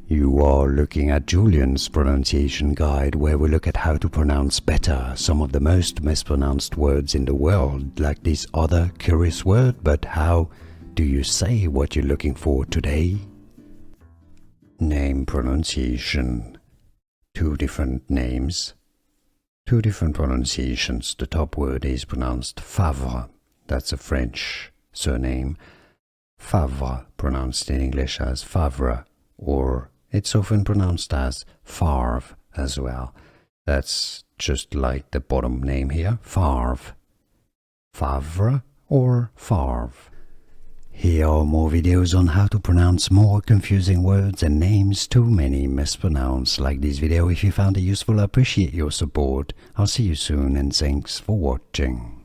You are looking at Julian's pronunciation guide, where we look at how to pronounce better some of the most mispronounced words in the world, like this other curious word. But how do you say what you're looking for today? Name pronunciation. Two different names, two different pronunciations. The top word is pronounced Favre. That's a French surname. Favre, pronounced in English as Favre, or it's often pronounced as Farve as well. That's just like the bottom name here, Farve. Favre or Farve. Here are more videos on how to pronounce more confusing words and names too many mispronounced. Like this video if you found it useful. I appreciate your support. I'll see you soon and thanks for watching.